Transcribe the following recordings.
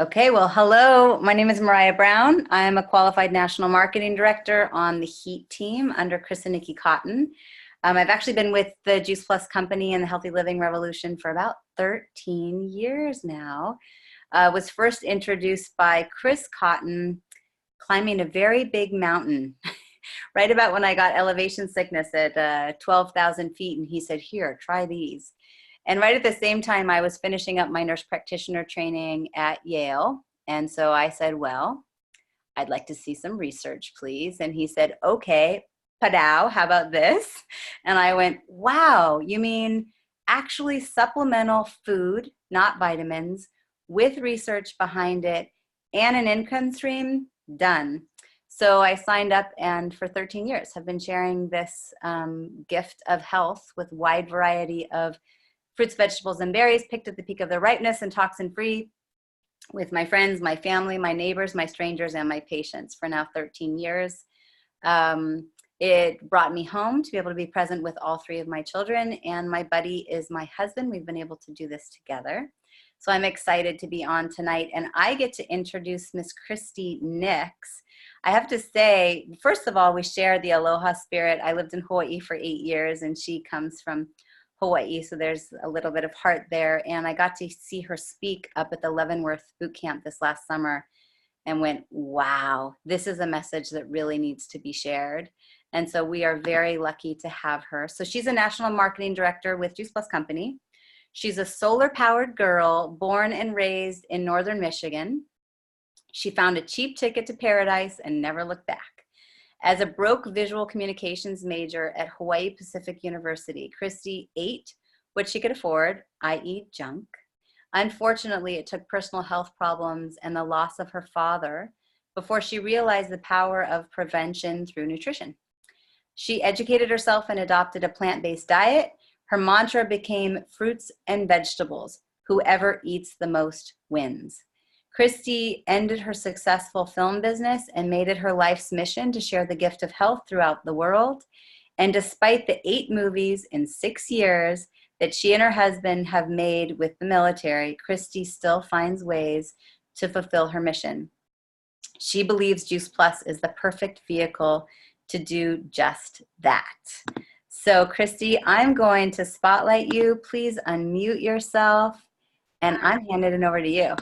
Okay, well, hello. My name is Mariah Brown. I'm a qualified national marketing director on the HEAT team under Chris and Nikki Cotton. I've actually been with the Juice Plus company and the Healthy Living Revolution for about 13 years now. Was first introduced by Chris Cotton climbing a very big mountain right about when I got elevation sickness at 12,000 feet. And he said, here, try these. And right at the same time, I was finishing up my nurse practitioner training at Yale. And so I said, well, I'd like to see some research, please. And he said, okay, padow, how about this? And I went, wow, you mean actually supplemental food, not vitamins, with research behind it and an income stream? Done. So I signed up and for 13 years have been sharing this gift of health with a wide variety of fruits, vegetables, and berries picked at the peak of their ripeness and toxin-free with my friends, my family, my neighbors, my strangers, and my patients for now 13 years. It brought me home to be able to be present with all three of my children, and my buddy is my husband. We've been able to do this together. So I'm excited to be on tonight, and I get to introduce Miss Christie Nix. I have to say, first of all, we share the aloha spirit. I lived in Hawaii for 8 years, and she comes from Hawaii, so there's a little bit of heart there. And I got to see her speak up at the Leavenworth boot camp this last summer and went, wow, this is a message that really needs to be shared. And so we are very lucky to have her. So she's a national marketing director with Juice Plus Company. She's a solar-powered girl born and raised in northern Michigan. She found a cheap ticket to paradise and never looked back. As a broke visual communications major at Hawaii Pacific University, Christie ate what she could afford, i.e. junk. Unfortunately, it took personal health problems and the loss of her father before she realized the power of prevention through nutrition. She educated herself and adopted a plant-based diet. Her mantra became fruits and vegetables. Whoever eats the most wins. Christie ended her successful film business and made it her life's mission to share the gift of health throughout the world. And despite the 8 movies in 6 years that she and her husband have made with the military, Christie still finds ways to fulfill her mission. She believes Juice Plus is the perfect vehicle to do just that. So Christie, I'm going to spotlight you. Please unmute yourself, and I'm handing it over to you.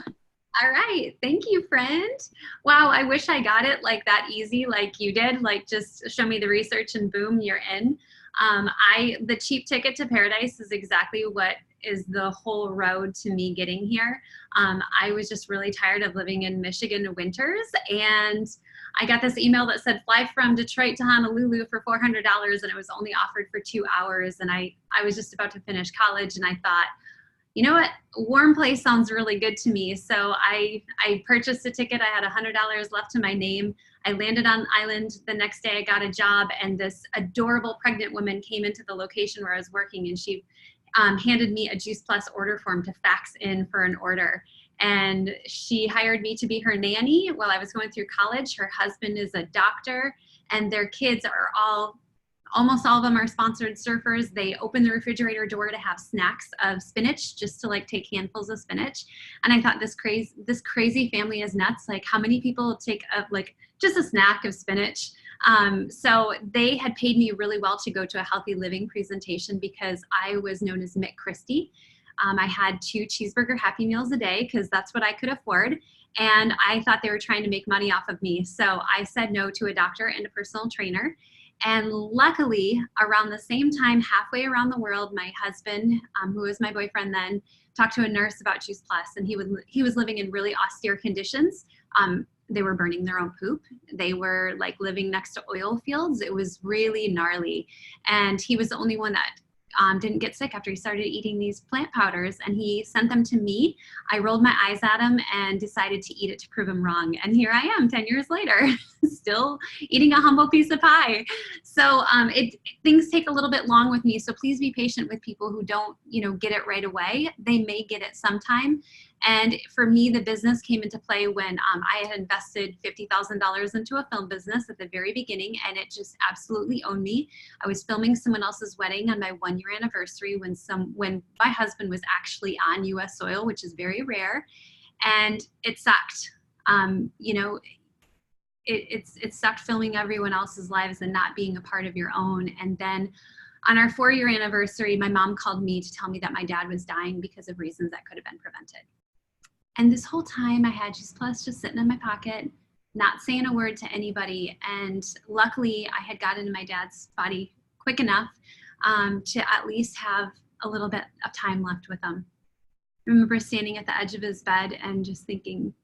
All right. Thank you, friend. Wow. I wish I got it like that easy, like you did, like just show me the research and boom, you're in. The cheap ticket to paradise is exactly what is the whole road to me getting here. I was just really tired of living in Michigan winters, and I got this email that said fly from Detroit to Honolulu for $400, and it was only offered for 2 hours. And I was just about to finish college, and I thought, you know what, warm place sounds really good to me. So I purchased a ticket. I had $100 left to my name. I landed on the island. The next day I got a job, and this adorable pregnant woman came into the location where I was working, and she handed me a Juice Plus order form to fax in for an order. And she hired me to be her nanny while I was going through college. Her husband is a doctor, and their kids are almost all of them are sponsored surfers. They open the refrigerator door to have snacks of spinach, just to like take handfuls of spinach. And I thought this crazy family is nuts. Like, how many people take like just a snack of spinach? So they had paid me really well to go to a healthy living presentation because I was known as Mick Christie. I had 2 cheeseburger Happy Meals a day because that's what I could afford. And I thought they were trying to make money off of me. So I said no to a doctor and a personal trainer. And luckily, around the same time, halfway around the world, my husband, who was my boyfriend then, talked to a nurse about Juice Plus, and he was living in really austere conditions. They were burning their own poop. They were like living next to oil fields. It was really gnarly. And he was the only one that didn't get sick after he started eating these plant powders, and he sent them to me. I rolled my eyes at him and decided to eat it to prove him wrong. And here I am 10 years later, still eating a humble piece of pie. So things take a little bit long with me. So please be patient with people who don't, get it right away. They may get it sometime. And for me, the business came into play when I had invested $50,000 into a film business at the very beginning, and it just absolutely owned me. I was filming someone else's wedding on my 1-year anniversary when my husband was actually on U.S. soil, which is very rare. And it sucked. You know, it sucked filming everyone else's lives and not being a part of your own. And then on our 4-year anniversary, my mom called me to tell me that my dad was dying because of reasons that could have been prevented. And this whole time I had Juice Plus just sitting in my pocket, not saying a word to anybody. And luckily I had gotten into my dad's body quick enough to at least have a little bit of time left with him. I remember standing at the edge of his bed and just thinking,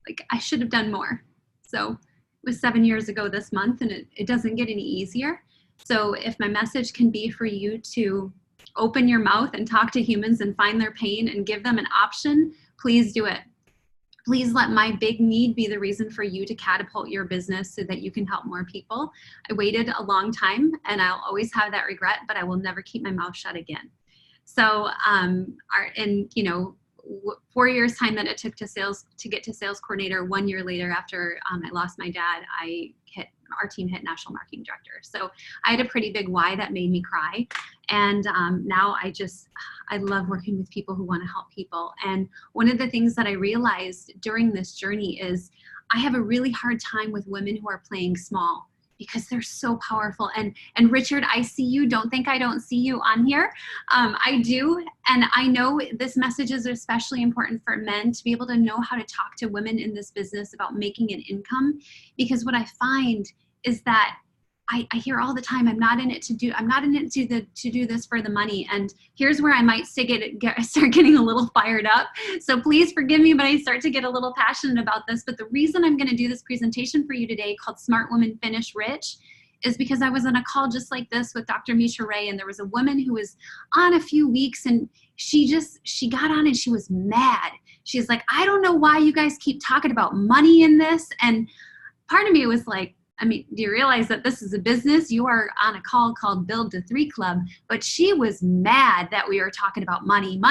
like, I should have done more. So it was 7 years ago this month, and it doesn't get any easier. So if my message can be for you to open your mouth and talk to humans and find their pain and give them an option, please do it. Please let my big need be the reason for you to catapult your business so that you can help more people. I waited a long time, and I'll always have that regret, but I will never keep my mouth shut again. So, you know, 4 years time that it took to get to sales coordinator, 1 year later after I lost my dad, our team hit national marketing director. So I had a pretty big why that made me cry. And now I love working with people who want to help people. And one of the things that I realized during this journey is I have a really hard time with women who are playing small, because they're so powerful. And Richard, I see you. Don't think I don't see you on here. I do. And I know this message is especially important for men to be able to know how to talk to women in this business about making an income. Because what I find is that I hear all the time, I'm not in it to do this for the money. And here's where I might start getting a little fired up. So please forgive me, but I start to get a little passionate about this. But the reason I'm going to do this presentation for you today called Smart Women Finish Rich is because I was on a call just like this with Dr. Misha Ray, and there was a woman who was on a few weeks, and she got on and she was mad. She's like, I don't know why you guys keep talking about money in this. And part of me was like, I mean, do you realize that this is a business? You are on a call called Build to 3 Club. But she was mad that we were talking about money.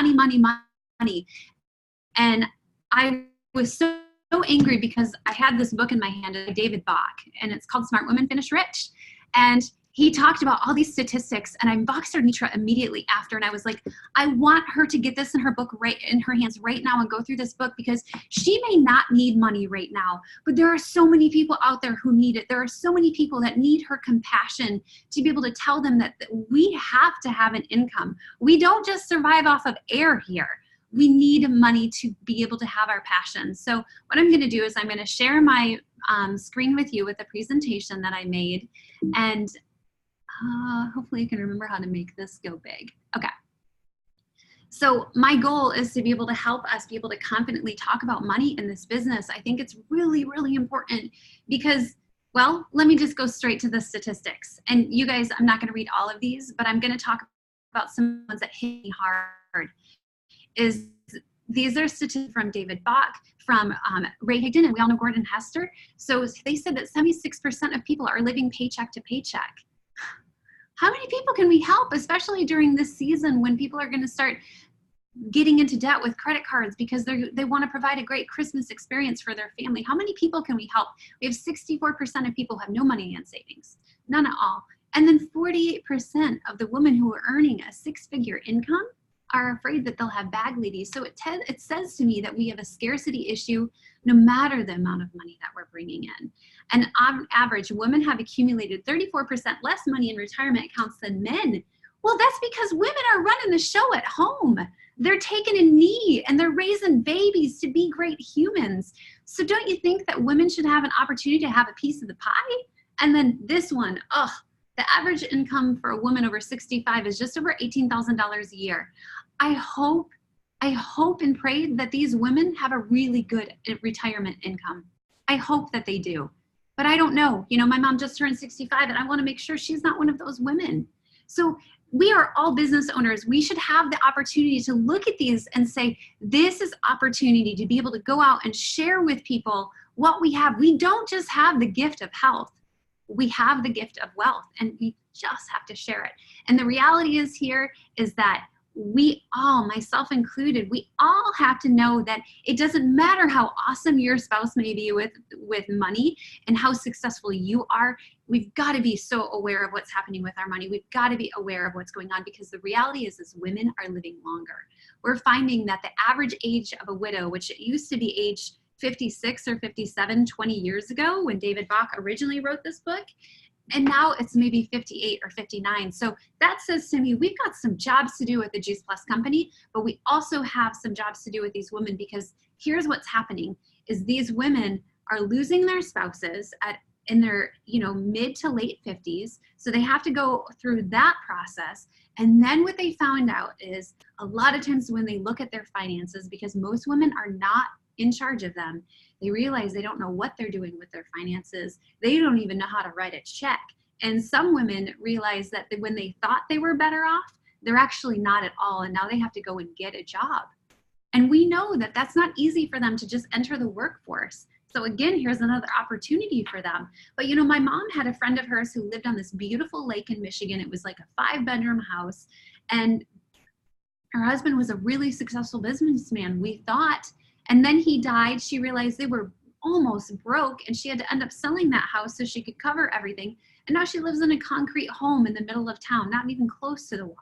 And I was so angry because I had this book in my hand by David Bach, and it's called Smart Women Finish Rich. And he talked about all these statistics, and I boxed her Mitra immediately after, and I was like, I want her to get this in her book in her hands right now and go through this book, because she may not need money right now, but there are so many people out there who need it. There are so many people that need her compassion to be able to tell them that we have to have an income. We don't just survive off of air here. We need money to be able to have our passion. So what I'm going to do is I'm going to share my screen with you with a presentation that I made, and hopefully you can remember how to make this go big. Okay. So my goal is to be able to help us be able to confidently talk about money in this business. I think it's really, really important because, well, let me just go straight to the statistics. And you guys, I'm not going to read all of these, but I'm going to talk about some ones that hit me hard. These are statistics from David Bach, from Ray Higdon, and we all know Gordon Hester. So they said that 76% of people are living paycheck to paycheck. How many people can we help, especially during this season when people are going to start getting into debt with credit cards because they want to provide a great Christmas experience for their family? How many people can we help? We have 64% of people who have no money in savings, none at all. And then 48% of the women who are earning a 6-figure income are afraid that they'll have bag ladies. So it says to me that we have a scarcity issue no matter the amount of money that we're bringing in. And on average, women have accumulated 34% less money in retirement accounts than men. Well, that's because women are running the show at home. They're taking a knee and they're raising babies to be great humans. So don't you think that women should have an opportunity to have a piece of the pie? And then this one, the average income for a woman over 65 is just over $18,000 a year. I hope and pray that these women have a really good retirement income. I hope that they do, but I don't know. You know, my mom just turned 65 and I want to make sure she's not one of those women. So we are all business owners. We should have the opportunity to look at these and say, this is opportunity to be able to go out and share with people what we have. We don't just have the gift of health. We have the gift of wealth, and we just have to share it. And the reality is that we all, myself included, we all have to know that it doesn't matter how awesome your spouse may be with money and how successful you are. We've got to be so aware of what's happening with our money. We've got to be aware of what's going on, because the reality is women are living longer. We're finding that the average age of a widow, which it used to be age 56 or 57 20 years ago when David Bach originally wrote this book, and now it's maybe 58 or 59. So that says to me, we've got some jobs to do with the Juice Plus company, but we also have some jobs to do with these women, because here's what's happening is these women are losing their spouses in their mid to late 50s. So they have to go through that process. And then what they found out is a lot of times when they look at their finances, because most women are not in charge of them, they realize they don't know what they're doing with their finances. They don't even know how to write a check. And some women realize that when they thought they were better off, they're actually not at all. And now they have to go and get a job. And we know that that's not easy for them to just enter the workforce. So again, here's another opportunity for them. But my mom had a friend of hers who lived on this beautiful lake in Michigan. It was like a 5-bedroom house. And her husband was a really successful businessman, we thought. And then he died. She realized they were almost broke, and she had to end up selling that house so she could cover everything. And now she lives in a concrete home in the middle of town, not even close to the water.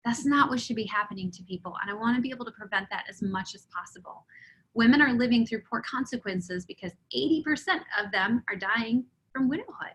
That's not what should be happening to people. And I want to be able to prevent that as much as possible. Women are living through poor consequences because 80% of them are dying from widowhood.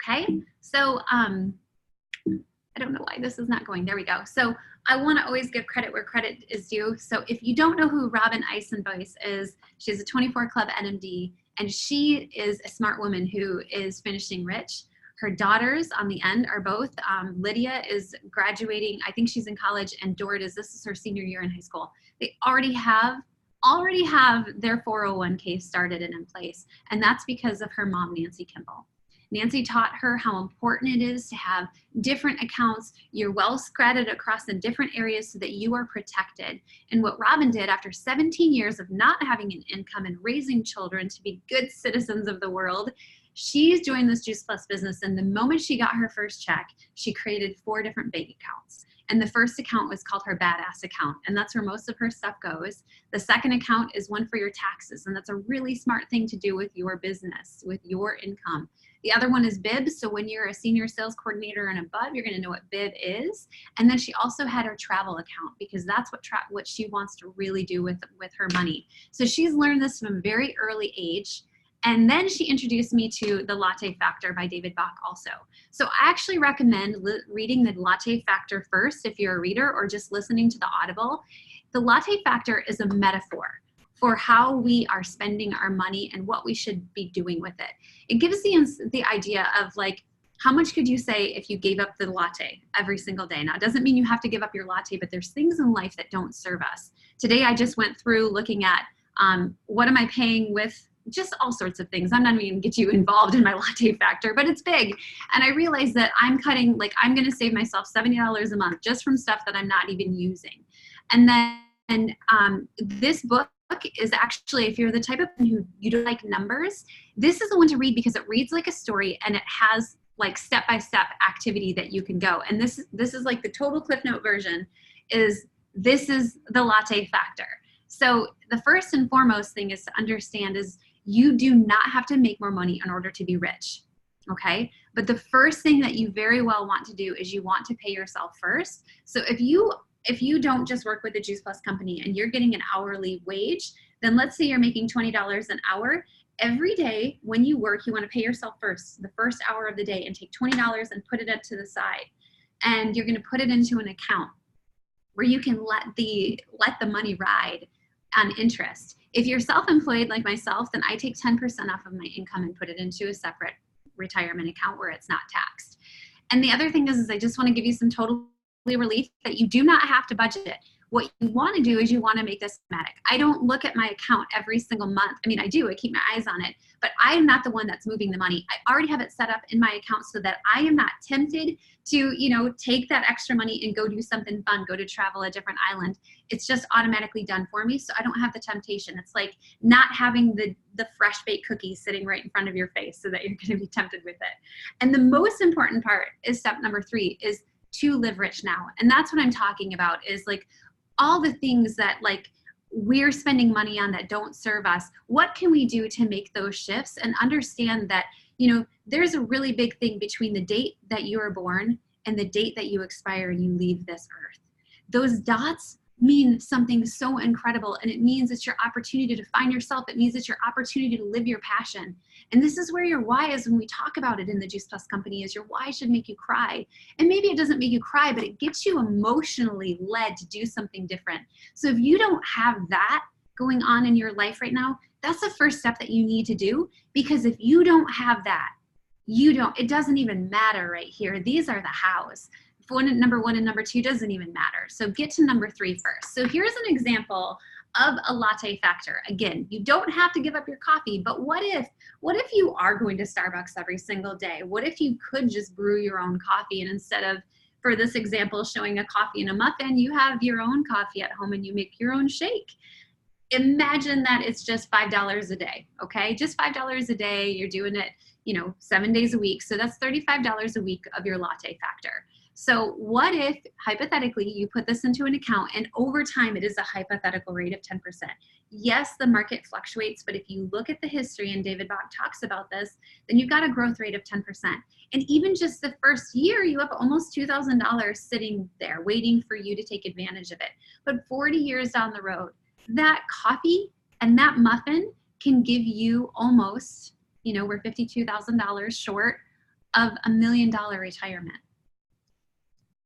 Okay, so I don't know why this is not going. There we go. So I want to always give credit where credit is due. So if you don't know who Robin Eisenbois is, she's a 24 Club NMD, and she is a smart woman who is finishing rich. Her daughters on the end are both, Lydia is graduating, I think she's in college, and this is her senior year in high school. They already have their 401k started and in place, and that's because of her mom, Nancy Kimball. Nancy taught her how important it is to have different accounts. You're well spread across in different areas so that you are protected. And what Robin did after 17 years of not having an income and raising children to be good citizens of the world, she's joined this Juice Plus business. And the moment she got her first check, she created 4 different bank accounts. And the first account was called her Badass account, and that's where most of her stuff goes. The second account is one for your taxes, and that's a really smart thing to do with your business, with your income. The other one is Bibs, so when you're a senior sales coordinator and above, you're going to know what Bib is. And then she also had her travel account, because that's what she wants to really do with her money. So she's learned this from a very early age. And then she introduced me to The Latte Factor by David Bach also. So I actually recommend reading The Latte Factor first if you're a reader, or just listening to the Audible. The Latte Factor is a metaphor for how we are spending our money and what we should be doing with it. It gives the idea of like, how much could you say if you gave up the latte every single day? Now, it doesn't mean you have to give up your latte, but there's things in life that don't serve us. Today, I just went through looking at what am I paying with just all sorts of things. I'm not even going to get you involved in my Latte Factor, but it's big. And I realized that I'm going to save myself $70 a month just from stuff that I'm not even using. And then this book is actually, if you're the type of person who you don't like numbers, this is the one to read, because it reads like a story and it has like step-by-step activity that you can go. And this is like the total Cliff Note version this is the Latte Factor. So the first and foremost thing is to understand is you do not have to make more money in order to be rich, okay? But the first thing that you very well want to do is you want to pay yourself first. So if you don't just work with the Juice Plus company and you're getting an hourly wage, then let's say you're making $20 an hour. Every day when you work, you want to pay yourself first, the first hour of the day, and take $20 and put it up to the side. And you're going to put it into an account where you can let the money ride on interest. If you're self-employed like myself, then I take 10% off of my income and put it into a separate retirement account where it's not taxed. And the other thing is I just want to give you some total relief that you do not have to budget it. What you want to do is you want to make this automatic. I don't look at my account every single month. I mean, I do, I keep my eyes on it, but I am not the one that's moving the money. I already have it set up in my account so that I am not tempted to, take that extra money and go do something fun, go to travel a different island. It's just automatically done for me, so I don't have the temptation. It's like not having the fresh baked cookie sitting right in front of your face so that you're going to be tempted with it. And the most important part is step number 3 is to live rich now. And that's what I'm talking about, is like all the things that like we're spending money on that don't serve us. What can we do to make those shifts and understand that, you know, there's a really big thing between the date that you are born and the date that you expire and you leave this earth. Those dots mean something so incredible, and it means it's your opportunity to find yourself. It means it's your opportunity to live your passion. And this is where your why is. When we talk about it in the Juice Plus company, is your why should make you cry. And maybe it doesn't make you cry, but it gets you emotionally led to do something different. So if you don't have that going on in your life right now, that's the first step that you need to do, because if you don't have that, it doesn't even matter right here. These are the hows. Number one and number two doesn't even matter. So get to number three first. So here's an example of a latte factor. Again, you don't have to give up your coffee, but what if you are going to Starbucks every single day? What if you could just brew your own coffee, and instead of, for this example, showing a coffee and a muffin, you have your own coffee at home and you make your own shake? Imagine that it's just $5 a day, okay? Just $5 a day. You're doing it, 7 days a week. So that's $35 a week of your latte factor. So what if, hypothetically, you put this into an account and over time it is a hypothetical rate of 10%. Yes, the market fluctuates, but if you look at the history, and David Bach talks about this, then you've got a growth rate of 10%. And even just the first year, you have almost $2,000 sitting there waiting for you to take advantage of it. But 40 years down the road, that coffee and that muffin can give you almost, we're $52,000 short of $1 million retirement.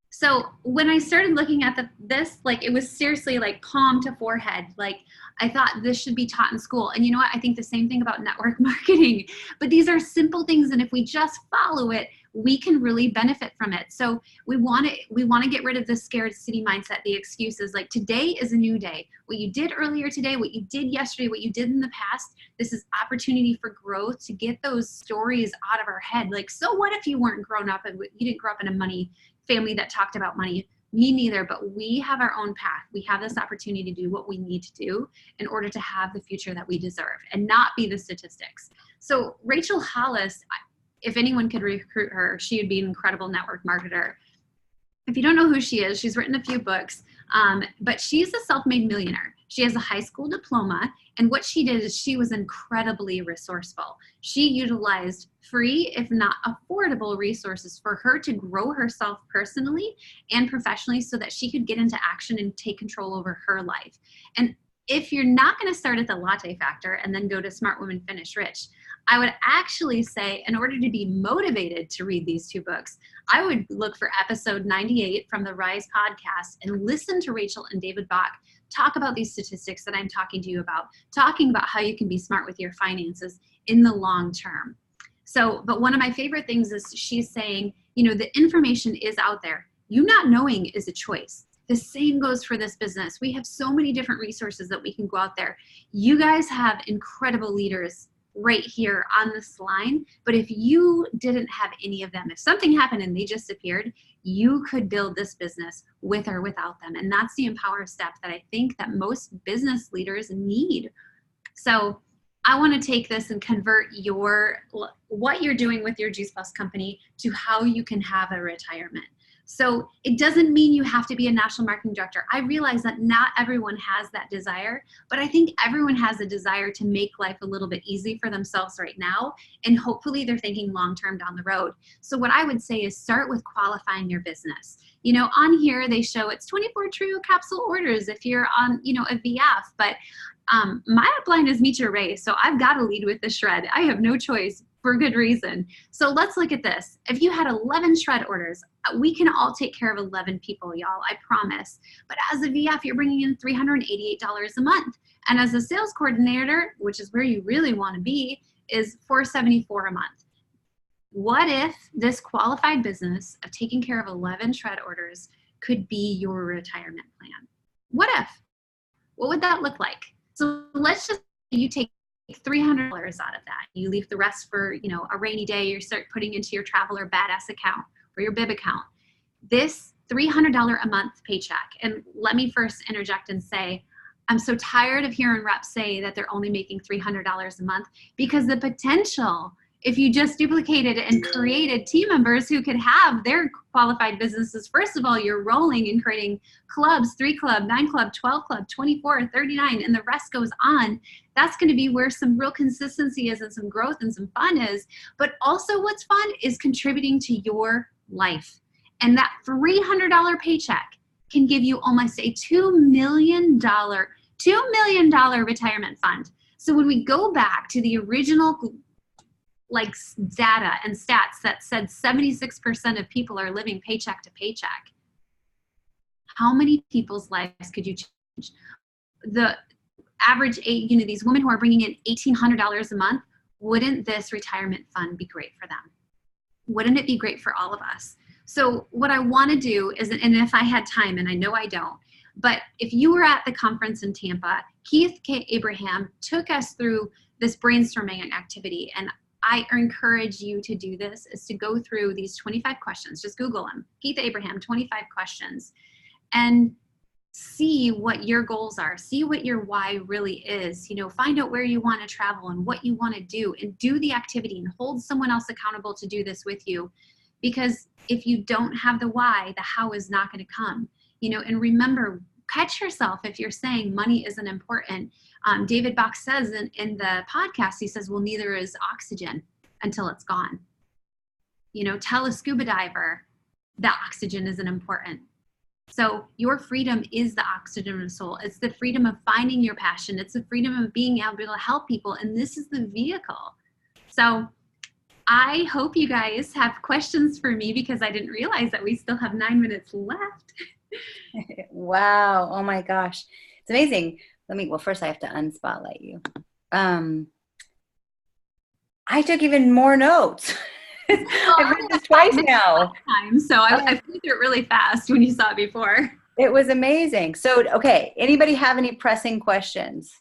So when I started looking at this, like, it was seriously like palm to forehead. Like, I thought this should be taught in school. And you know what? I think the same thing about network marketing. But these are simple things, and if we just follow it, we can really benefit from it. So we want to get rid of the scarcity mindset, the excuses. Like, today is a new day. What you did earlier today, what you did yesterday, what you did in the past, this is opportunity for growth, to get those stories out of our head. Like, so what if you weren't grown up and you didn't grow up in a money family that talked about money? Me neither, but we have our own path. We have this opportunity to do what we need to do in order to have the future that we deserve and not be the statistics. So Rachel Hollis, if anyone could recruit her, she would be an incredible network marketer. If you don't know who she is, she's written a few books, but she's a self-made millionaire. She has a high school diploma, and what she did is she was incredibly resourceful. She utilized free, if not affordable, resources for her to grow herself personally and professionally so that she could get into action and take control over her life. And if you're not going to start at the latte factor and then go to Smart Women Finish Rich, I would actually say, in order to be motivated to read these two books, I would look for episode 98 from the Rise podcast and listen to Rachel and David Bach talk about these statistics that I'm talking to you about, talking about how you can be smart with your finances in the long term. So, but one of my favorite things is she's saying, the information is out there. You not knowing is a choice. The same goes for this business. We have so many different resources that we can go out there. You guys have incredible leaders right here on this line, but if you didn't have any of them, if something happened and they just appeared, you could build this business with or without them. And that's the empower step that I think that most business leaders need. So I want to take this and convert what you're doing with your Juice Plus company to how you can have a retirement. So it doesn't mean you have to be a national marketing director. I realize that not everyone has that desire, but I think everyone has a desire to make life a little bit easy for themselves right now. And hopefully they're thinking long-term down the road. So what I would say is start with qualifying your business. On here, they show it's 24 true capsule orders if you're on, a VF, but my upline is Meet Your Ray. So I've got to lead with the shred. I have no choice, for good reason. So let's look at this. If you had 11 shred orders, we can all take care of 11 people, y'all, I promise. But as a VF, you're bringing in $388 a month. And as a sales coordinator, which is where you really want to be, is $474 a month. What if this qualified business of taking care of 11 shred orders could be your retirement plan? What if? What would that look like? So let's just say you take $300 out of that. You leave the rest for, a rainy day. You start putting into your travel or badass account or your bib account. This $300 a month paycheck. And let me first interject and say, I'm so tired of hearing reps say that they're only making $300 a month, because the potential if you just duplicated and created team members who could have their qualified businesses, first of all, you're rolling and creating clubs, 3 club, 9 club, 12 club, 24, 39, and the rest goes on. That's going to be where some real consistency is and some growth and some fun is. But also what's fun is contributing to your life. And that $300 paycheck can give you almost a $2 million retirement fund. So when we go back to the original like data and stats that said 76% of people are living paycheck to paycheck, how many people's lives could you change? The average, these women who are bringing in $1,800 a month, wouldn't this retirement fund be great for them? Wouldn't it be great for all of us? So what I want to do is, and if I had time, and I know I don't, but if you were at the conference in Tampa, Keith K. Abraham took us through this brainstorming activity, and I encourage you to do this, is to go through these 25 questions. Just Google them, Keith Abraham, 25 questions, and see what your goals are. See what your why really is. Find out where you want to travel and what you want to do, and do the activity and hold someone else accountable to do this with you. Because if you don't have the why, the how is not going to come. And remember, catch yourself if you're saying money isn't important. David Bach says in the podcast, he says, well, neither is oxygen until it's gone. Tell a scuba diver that oxygen isn't important. So your freedom is the oxygen of soul. It's the freedom of finding your passion. It's the freedom of being able to help people. And this is the vehicle. So I hope you guys have questions for me, because I didn't realize that we still have 9 minutes left. Wow. Oh my gosh. It's amazing. Well, first I have to unspotlight you. I took even more notes. I've read this twice now. So I flew through it really fast when you saw it before. It was amazing. So, okay. Anybody have any pressing questions?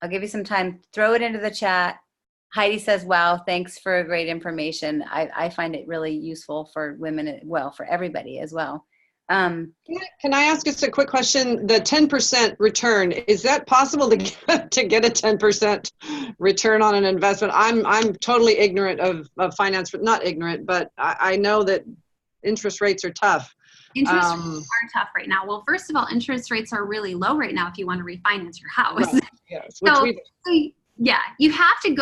I'll give you some time. Throw it into the chat. Heidi says, wow, thanks for great information. I find it really useful for women, well, for everybody as well. Can I ask us a quick question? The 10% return, is that possible to get a 10% return on an investment? I'm totally ignorant of finance, but not ignorant, but I know that interest rates are tough. Interest rates are tough right now. Well, first of all, interest rates are really low right now if you want to refinance your house. Right. Yes, yeah, you have to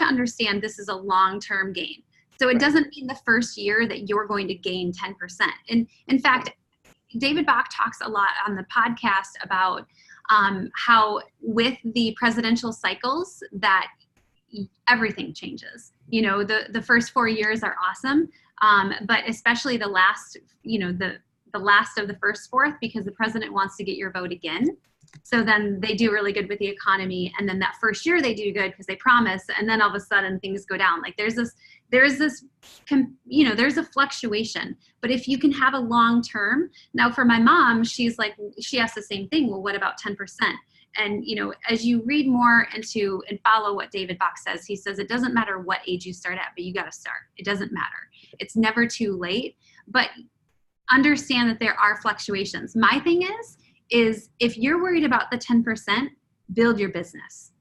understand this is a long-term gain. So it doesn't mean the first year that you're going to gain 10%. And in fact, David Bach talks a lot on the podcast about how with the presidential cycles that everything changes. The first 4 years are awesome, but especially the last, the last of the first fourth, because the president wants to get your vote again. So then they do really good with the economy. And then that first year they do good because they promise. And then all of a sudden things go down. Like there's a fluctuation. But if you can have a long term, now for my mom, she asked the same thing. Well, what about 10%? And, as you read more into and follow what David Bach says, he says, it doesn't matter what age you start at, but you got to start. It doesn't matter. It's never too late, but understand that there are fluctuations. My thing is if you're worried about the 10%, build your business.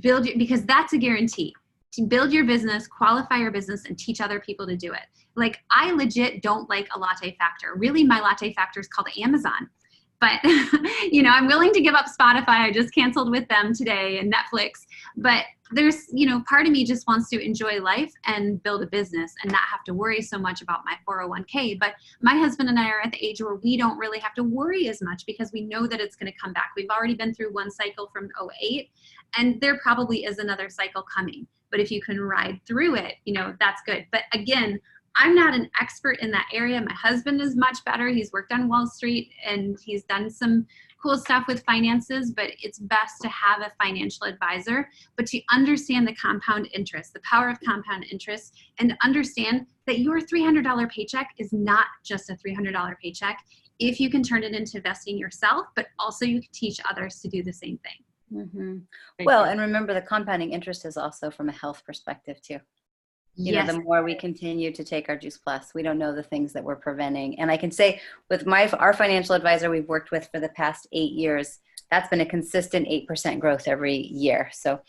Because that's a guarantee. To build your business, qualify your business, and teach other people to do it. Like, I legit don't like a latte factor. Really, my latte factor is called Amazon. But, I'm willing to give up Spotify. I just canceled with them today, and Netflix. But there's, part of me just wants to enjoy life and build a business and not have to worry so much about my 401k. But my husband and I are at the age where we don't really have to worry as much because we know that it's going to come back. We've already been through one cycle from '08, and there probably is another cycle coming. But if you can ride through it, that's good. But again, I'm not an expert in that area. My husband is much better. He's worked on Wall Street and he's done some cool stuff with finances, but it's best to have a financial advisor, but to understand the compound interest, the power of compound interest, and understand that your $300 paycheck is not just a $300 paycheck if you can turn it into investing yourself, but also you can teach others to do the same thing. Mm-hmm. Well, and remember the compounding interest is also from a health perspective too. Yes. The more we continue to take our Juice Plus, we don't know the things that we're preventing. And I can say with our financial advisor we've worked with for the past 8 years, that's been a consistent 8% growth every year. So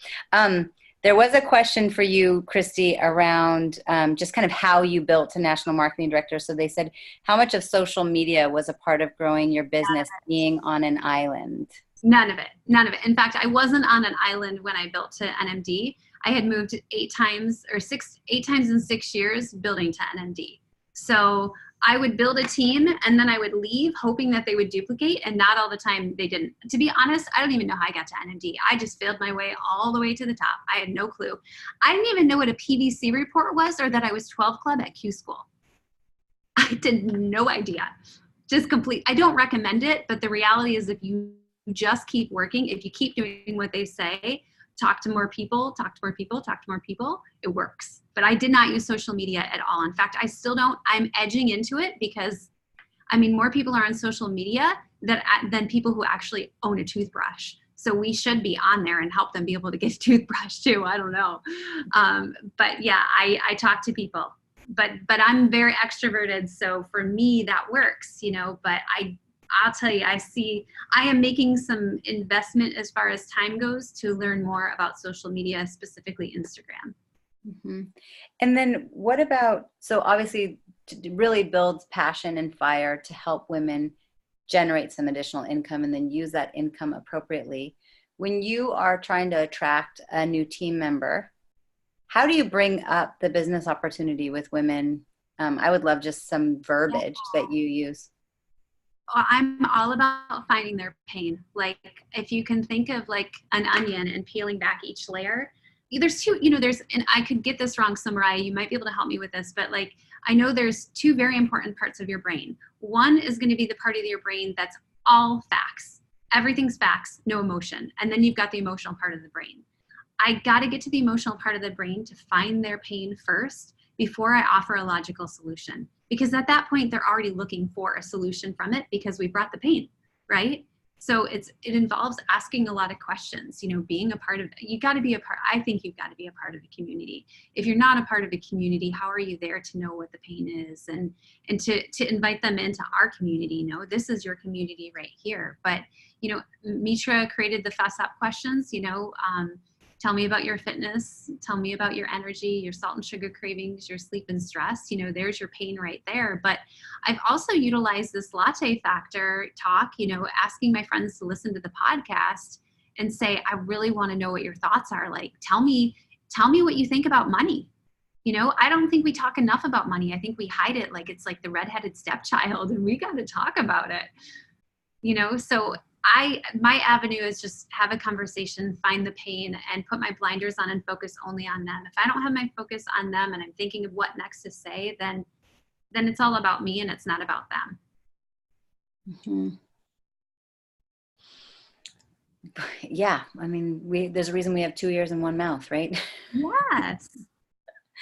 There was a question for you, Christie, around just kind of how you built to national marketing director. So they said, how much of social media was a part of growing your business being on an island? None of it. None of it. In fact, I wasn't on an island when I built to NMD. I had moved 8 times in 6 years building to NMD. So I would build a team and then I would leave hoping that they would duplicate, and not all the time they didn't. To be honest, I don't even know how I got to NMD. I just failed my way all the way to the top. I had no clue. I didn't even know what a PVC report was or that I was 12 Club at Q School. I did no idea. Just complete. I don't recommend it, but the reality is if you just keep working, if you keep doing what they say, talk to more people, it works. But I did not use social media at all. In fact, I still don't. I'm edging into it because, I mean, more people are on social media than people who actually own a toothbrush. So we should be on there and help them be able to get a toothbrush too. I don't know. But yeah, I talk to people. But I'm very extroverted. So for me, that works, you know, but I'll tell you, I am making some investment as far as time goes to learn more about social media, specifically Instagram. Mm-hmm. And then what about, so obviously it really builds passion and fire to help women generate some additional income and then use that income appropriately. When you are trying to attract a new team member, how do you bring up the business opportunity with women? I would love just some verbiage that you use. I'm all about finding their pain. Like if you can think of like an onion and peeling back each layer, there's two, you know, and I could get this wrong, so Mariah, you might be able to help me with this, but like, I know there's 2 very important parts of your brain. One is going to be the part of your brain that's all facts. Everything's facts, no emotion. And then you've got the emotional part of the brain. I got to get to the emotional part of the brain to find their pain first before I offer a logical solution. Because at that point, they're already looking for a solution from it because we brought the pain, right? So it involves asking a lot of questions, you know, being a part of, I think you've got to be a part of a community. If you're not a part of a community, how are you there to know what the pain is and to invite them into our community? You know, this is your community right here. But, you know, Mitra created the Fess Up questions, you know, tell me about your fitness. Tell me about your energy, your salt and sugar cravings, your sleep and stress. You know, there's your pain right there. But I've also utilized this latte factor talk, you know, asking my friends to listen to the podcast and say, I really want to know what your thoughts are. Like, tell me what you think about money. You know, I don't think we talk enough about money. I think we hide it like it's like the redheaded stepchild and we got to talk about it. You know, so my avenue is just have a conversation, find the pain, and put my blinders on and focus only on them. If I don't have my focus on them and I'm thinking of what next to say, then it's all about me and it's not about them. Mm-hmm. Yeah, I mean, there's a reason we have 2 ears and 1 mouth, right? Yes.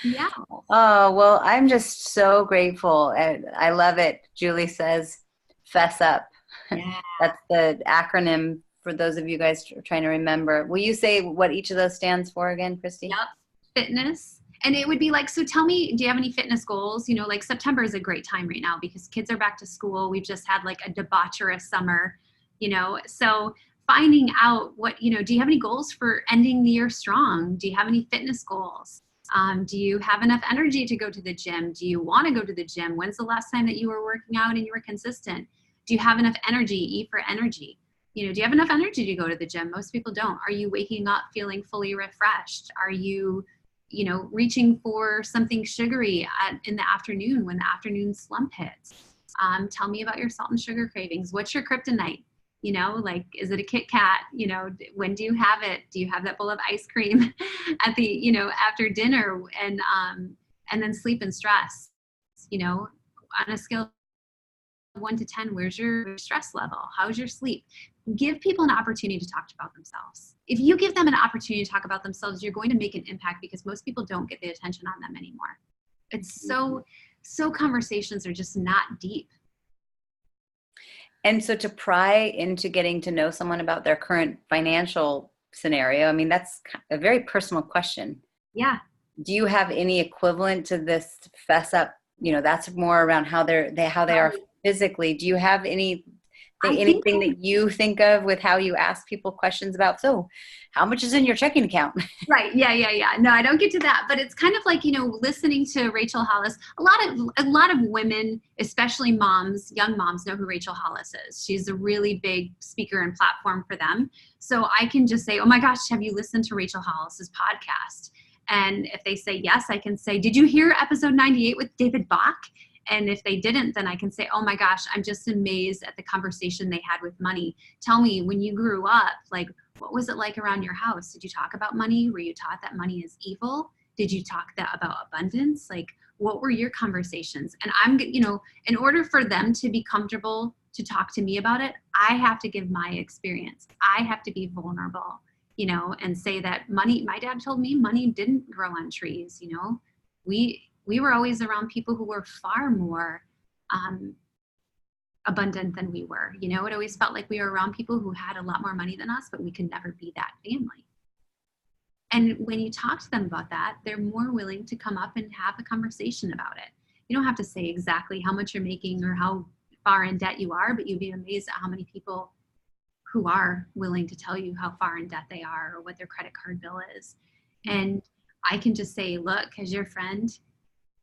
Yeah. Oh, well, I'm just so grateful. I love it. Julie says, fess up. Yeah. That's the acronym for those of you guys trying to remember. Will you say what each of those stands for again, Christie? Yep. Fitness. And it would be like, so tell me, do you have any fitness goals? You know, like September is a great time right now because kids are back to school. We've just had like a debaucherous summer, you know, so finding out what, you know, do you have any goals for ending the year strong? Do you have any fitness goals? Do you have enough energy to go to the gym? Do you want to go to the gym? When's the last time that you were working out and you were consistent? Do you have enough energy? Eat for energy. You know, do you have enough energy to go to the gym? Most people don't. Are you waking up feeling fully refreshed? Are you, you know, reaching for something sugary in the afternoon when the afternoon slump hits? Tell me about your salt and sugar cravings. What's your kryptonite? You know, like, is it a Kit Kat? You know, when do you have it? Do you have that bowl of ice cream at the, you know, after dinner? And then sleep and stress, you know, on a scale 1 to 10, where's your stress level? How's your sleep? Give people an opportunity to talk about themselves. If you give them an opportunity to talk about themselves, you're going to make an impact because most people don't get the attention on them anymore. It's so conversations are just not deep. And so to pry into getting to know someone about their current financial scenario, I mean, that's a very personal question. Yeah. Do you have any equivalent to this fess up? You know, that's more around how they are physically. Do you have any Anything that you think of with how you ask people questions about, so how much is in your checking account? Right. Yeah. No, I don't get to that, but it's kind of like, listening to Rachel Hollis. A lot of women, especially moms, young moms, know who Rachel Hollis is. She's a really big speaker and platform for them. So I can just say, oh my gosh, have you listened to Rachel Hollis's podcast? And if they say yes, I can say, did you hear episode 98 with David Bach? And if they didn't, then I can say, oh my gosh, I'm just amazed at the conversation they had with money. Tell me, when you grew up, like, what was it like around your house? Did you talk about money? Were you taught that money is evil? Did you talk about abundance? Like, what were your conversations? And in order for them to be comfortable to talk to me about it, I have to give my experience. I have to be vulnerable, and say that money, my dad told me money didn't grow on trees. We were always around people who were far more abundant than we were. It always felt like we were around people who had a lot more money than us, but we could never be that family. And when you talk to them about that, they're more willing to come up and have a conversation about it. You don't have to say exactly how much you're making or how far in debt you are, but you'd be amazed at how many people who are willing to tell you how far in debt they are or what their credit card bill is. And I can just say, look, as your friend,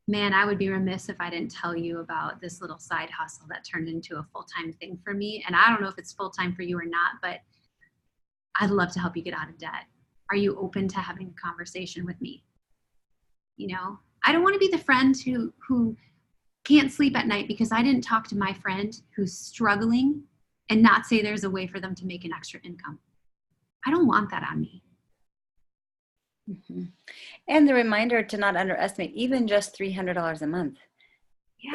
man, I would be remiss if I didn't tell you about this little side hustle that turned into a full-time thing for me. And I don't know if it's full-time for you or not, but I'd love to help you get out of debt. Are you open to having a conversation with me? I don't want to be the friend who can't sleep at night because I didn't talk to my friend who's struggling and not say there's a way for them to make an extra income. I don't want that on me. Mm-hmm. And the reminder to not underestimate, even just $300 a month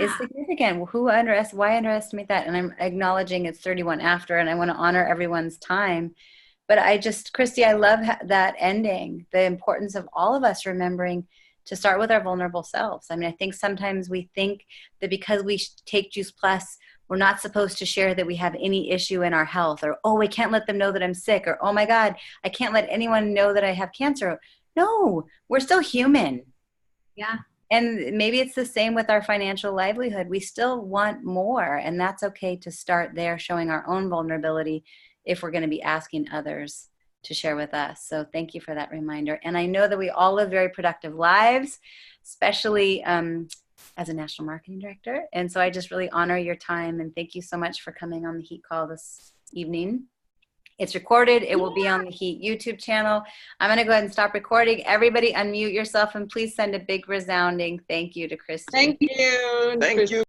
is significant. Why underestimate that? And I'm acknowledging it's 31 after, and I want to honor everyone's time. But Christie, I love that ending, the importance of all of us remembering to start with our vulnerable selves. I mean, I think sometimes we think that because we take Juice Plus, we're not supposed to share that we have any issue in our health, or, oh, we can't let them know that I'm sick, or, oh my God, I can't let anyone know that I have cancer. No, we're still human. Yeah. And maybe it's the same with our financial livelihood. We still want more, and that's okay to start there, showing our own vulnerability if we're going to be asking others to share with us. So thank you for that reminder. And I know that we all live very productive lives, especially as a national marketing director. And so I just really honor your time, and thank you so much for coming on the Heat Call this evening. It's recorded. It will be on the Heat YouTube channel. I'm going to go ahead and stop recording. Everybody unmute yourself, and please send a big resounding thank you to Christie. Thank you. Thank you.